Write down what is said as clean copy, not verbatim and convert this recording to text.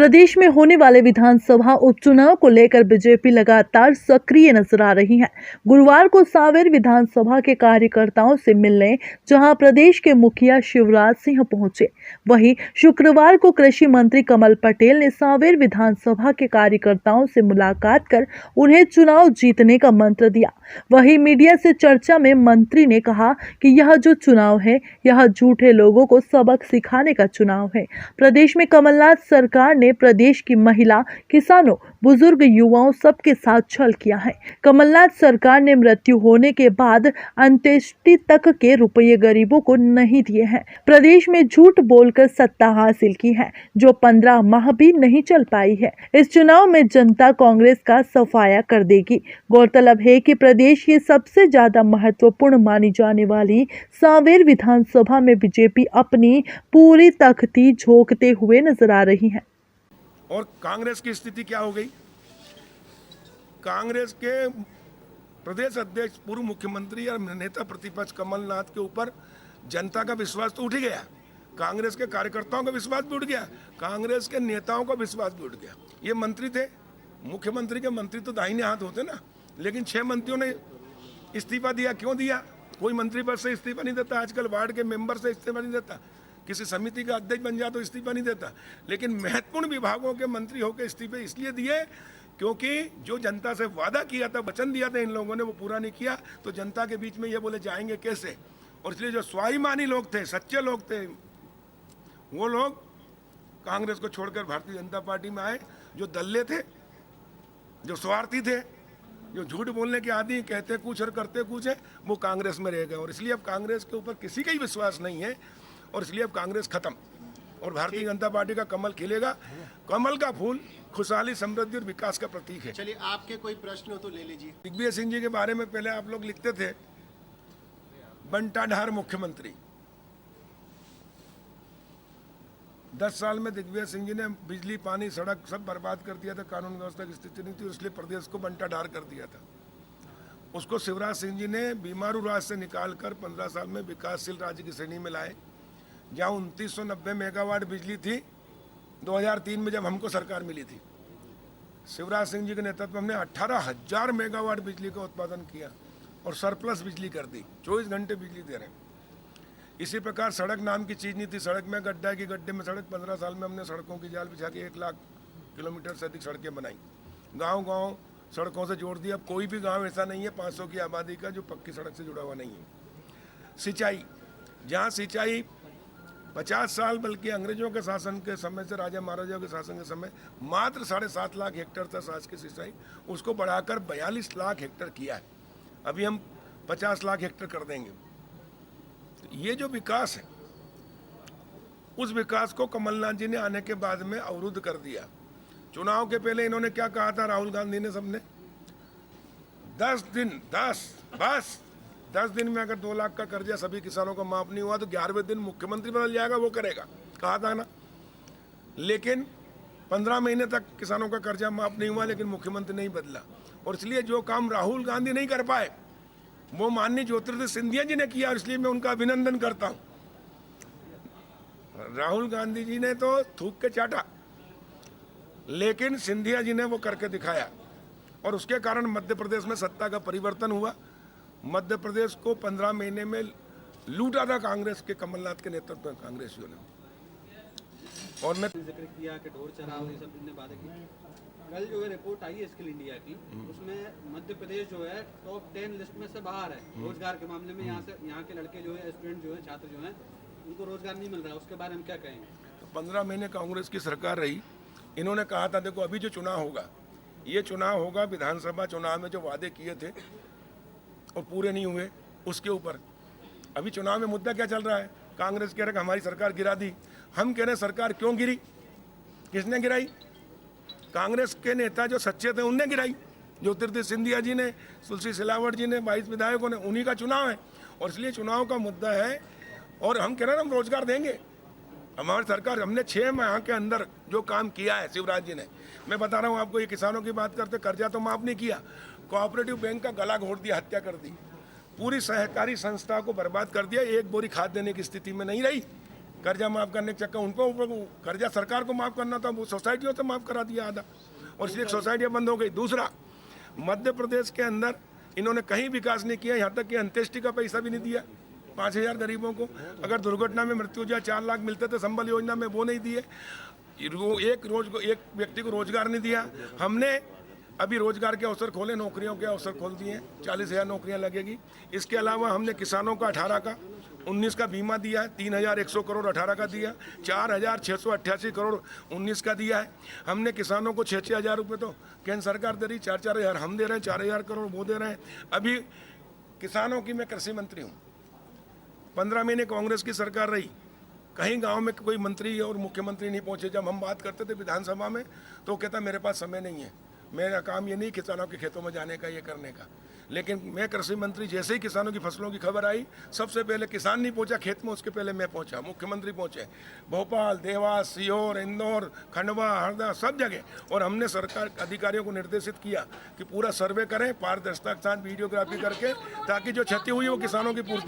प्रदेश में होने वाले विधानसभा उपचुनाव को लेकर बीजेपी लगातार सक्रिय नजर आ रही है। गुरुवार को सांवेर विधानसभा के कार्यकर्ताओं से मिलने जहां प्रदेश के मुखिया शिवराज सिंह पहुंचे, वहीं शुक्रवार को कृषि मंत्री कमल पटेल ने सांवेर विधानसभा के कार्यकर्ताओं से मुलाकात कर उन्हें चुनाव जीतने का मंत्र दिया। वहीं मीडिया से चर्चा में मंत्री ने कहा कि यह जो चुनाव है, यह झूठे लोगों को सबक सिखाने का चुनाव है। प्रदेश में कमलनाथ सरकार ने प्रदेश की महिला, किसानों, बुजुर्ग, युवाओं सबके साथ छल किया है। कमलनाथ सरकार ने मृत्यु होने के बाद अंत्येष्टि तक के रुपये गरीबों को नहीं दिए हैं। प्रदेश में झूठ बोलकर सत्ता हासिल की है, जो 15 माह भी नहीं चल पाई है। इस चुनाव में जनता कांग्रेस का सफाया कर देगी। गौरतलब है कि प्रदेश की सबसे ज्यादा महत्वपूर्ण मानी जाने वाली सांवेर विधानसभा में बीजेपी अपनी पूरी ताकत झोंकते हुए नजर आ रही है। और कांग्रेस की स्थिति क्या हो गई? कांग्रेस के प्रदेश अध्यक्ष, पूर्व मुख्यमंत्री और नेता प्रतिपक्ष कमलनाथ के ऊपर जनता का विश्वास तो उठ ही गया, कांग्रेस के कार्यकर्ताओं का विश्वास भी उठ गया, कांग्रेस के नेताओं का विश्वास भी उठ गया। ये मंत्री थे, मुख्यमंत्री के मंत्री तो दाहिने हाथ होते ना, लेकिन 6 मंत्रियों ने इस्तीफा दिया। क्यों दिया? कोई मंत्री पद से इस्तीफा नहीं देता आजकल, वार्ड के मेंबर से इस्तीफा नहीं देता, किसी समिति का अध्यक्ष बन जाए तो इस्तीफा नहीं देता। लेकिन महत्वपूर्ण विभागों के मंत्री होकर इस्तीफे इसलिए दिए क्योंकि जो जनता से वादा किया था, वचन दिया था इन लोगों ने, वो पूरा नहीं किया। तो जनता के बीच में ये बोले जाएंगे कैसे? और इसलिए जो स्वाभिमानी लोग थे, सच्चे लोग थे, वो लोग कांग्रेस को छोड़कर भारतीय जनता पार्टी में आए। जो दल्ले थे, जो स्वार्थी थे, जो झूठ बोलने के आदि, कहते कुछ और करते कुछ है, वो कांग्रेस में रह गए। और इसलिए अब कांग्रेस के ऊपर किसी का ही विश्वास नहीं है, और इसलिए अब कांग्रेस खत्म और भारतीय जनता पार्टी का कमल खिलेगा। कमल का फूल खुशहाली, समृद्धि और विकास का प्रतीक है। चलिए, आपके कोई प्रश्न हो तो ले लीजिए। दिग्विजय सिंह जी के बारे में पहले आप लोग लिखते थे बंटाढार मुख्यमंत्री। 10 साल में दिग्विजय सिंह जी ने बिजली, पानी, सड़क सब बर्बाद कर दिया था, कानून व्यवस्था की स्थिति नहीं थी, इसलिए प्रदेश को बंटाढार कर दिया था। उसको शिवराज सिंह जी ने बीमारू राज्य से निकालकर 15 साल में विकासशील राज्य की श्रेणी में लाए। जहाँ 2990 मेगावाट बिजली थी 2003 में जब हमको सरकार मिली थी, शिवराज सिंह जी के नेतृत्व में हमने 18,000 मेगावाट बिजली का उत्पादन किया और सरप्लस बिजली कर दी, 24 घंटे बिजली दे रहे हैं। इसी प्रकार सड़क नाम की चीज़ नहीं थी, सड़क में गड्ढा की गड्ढे में सड़क। 15 साल में हमने सड़कों की जाल बिछा के 1 लाख किलोमीटर से अधिक सड़कें बनाई, गाँव सड़कों से जोड़ दिया। अब कोई भी गाँव ऐसा नहीं है 500 की आबादी का जो पक्की सड़क से जुड़ा हुआ नहीं है। सिंचाई, जहाँ सिंचाई 50 साल बल्कि अंग्रेजों के शासन के समय से, राजा महाराजाओं के शासन के समय मात्र 7.5 लाख हेक्टेयर था साज की सिंचाई, उसको बढ़ाकर 42 लाख हेक्टेयर किया है। अभी हम 50 लाख हेक्टेयर कर देंगे। तो ये जो विकास है, उस विकास को कमलनाथ जी ने आने के बाद में अवरुद्ध कर दिया। चुनाव के पहले इन्होंने क्या कहा था, राहुल गांधी ने, सबने 10 दिन में अगर 2 लाख का कर्जा सभी किसानों को माफ नहीं हुआ तो 11वें दिन मुख्यमंत्री बदल जाएगा, वो करेगा, कहा था ना। लेकिन 15 महीने तक किसानों का कर्जा माफ नहीं हुआ, लेकिन मुख्यमंत्री नहीं बदला। और इसलिए जो काम राहुल गांधी नहीं कर पाए, वो माननीय ज्योतिरादित्य सिंधिया जी ने किया, और इसलिए मैं उनका अभिनंदन करता हूं। राहुल गांधी जी ने तो थूक के चाटा, लेकिन सिंधिया जी ने वो करके दिखाया, और उसके कारण मध्य प्रदेश में सत्ता का परिवर्तन हुआ। मध्य प्रदेश को 15 महीने में लूटा था कांग्रेस के, कमलनाथ के नेतृत्व में कांग्रेसियों ने। और मैं जिक्र किया कि ढोर चराव ये सब ने बातें की। कल जो है रिपोर्ट आई है स्किल इंडिया की, उसमें मध्य प्रदेश जो है टॉप 10 लिस्ट में से बाहर है रोजगार के मामले में। यहाँ के लड़के जो है, स्टूडेंट जो है, छात्र जो है, उनको रोजगार नहीं मिल रहा है। उसके बारे में क्या कहेंगे? तो 15 महीने कांग्रेस की सरकार रही, इन्होंने कहा था देखो अभी जो चुनाव होगा, ये चुनाव होगा विधानसभा चुनाव में जो वादे किए थे और पूरे नहीं हुए, उसके ऊपर। अभी चुनाव में मुद्दा क्या चल रहा है? कांग्रेस कह रहा है कि हमारी सरकार गिरा दी। हम कह रहे हैं सरकार क्यों गिरी, किसने गिराई? कांग्रेस के नेता जो सच्चे थे उनने गिराई। ज्योतिरादित्य सिंधिया जी ने, तुलसी सिलावट जी ने, 22 विधायकों ने, उन्हीं का चुनाव है, और इसलिए चुनाव का मुद्दा है। और हम कह रहे हैं हम रोजगार देंगे। हमारी सरकार, हमने 6 माह के अंदर जो काम किया है शिवराज जी ने, मैं बता रहा हूँ आपको। ये किसानों की बात करते, कर्जा तो माफ नहीं किया, कोऑपरेटिव बैंक का गला घोट दिया, हत्या कर दी, पूरी सहकारी संस्था को बर्बाद कर दिया, एक बोरी खाद देने की स्थिति में नहीं रही। कर्जा माफ करने के चक्कर उनको ऊपर कर्जा सरकार को माफ करना था, वो सोसाइटियों से माफ करा दिया आधा, और इसलिए सोसाइटियाँ बंद हो गई। दूसरा, मध्य प्रदेश के अंदर इन्होंने कहीं विकास नहीं किया, यहाँ तक कि अंत्येष्टि का पैसा भी नहीं दिया 5,000 गरीबों को। अगर दुर्घटना में मृत्यु हो जाए 4 लाख मिलते थे संबल योजना में, वो नहीं दिए। एक व्यक्ति को रोजगार नहीं दिया। हमने अभी रोजगार के अवसर खोले, नौकरियों के अवसर खोल दिए, 40,000 नौकरियां लगेगी। इसके अलावा हमने किसानों का 18 का 19 का बीमा दिया है, 3,100 करोड़ 18 का दिया, 4,688 करोड़ 19 का दिया है। हमने किसानों को 6-6 हज़ार रुपये तो केंद्र सरकार दे रही, 4-4 हज़ार हम दे रहे हैं, 4,000 करोड़ वो दे रहे हैं। अभी किसानों की, मैं कृषि मंत्री हूँ, 15 महीने कांग्रेस की सरकार रही, कहीं गांव में कोई मंत्री और मुख्यमंत्री नहीं पहुंचे। जब हम बात करते थे विधानसभा में तो कहता मेरे पास समय नहीं है, मेरा काम ये नहीं किसानों के खेतों में जाने का, ये करने का। लेकिन मैं कृषि मंत्री, जैसे ही किसानों की फसलों की खबर आई, सबसे पहले किसान नहीं पहुंचा खेत में, उसके पहले मैं पहुंचा, मुख्यमंत्री पहुंचे, भोपाल, देवास, सीहोर, इंदौर, खंडवा, हरदा, सब जगह। और हमने सरकार अधिकारियों को निर्देशित किया कि पूरा सर्वे करें, पारदर्शिता के साथ वीडियोग्राफी करके, ताकि जो क्षति हुई वो किसानों की पूर्ति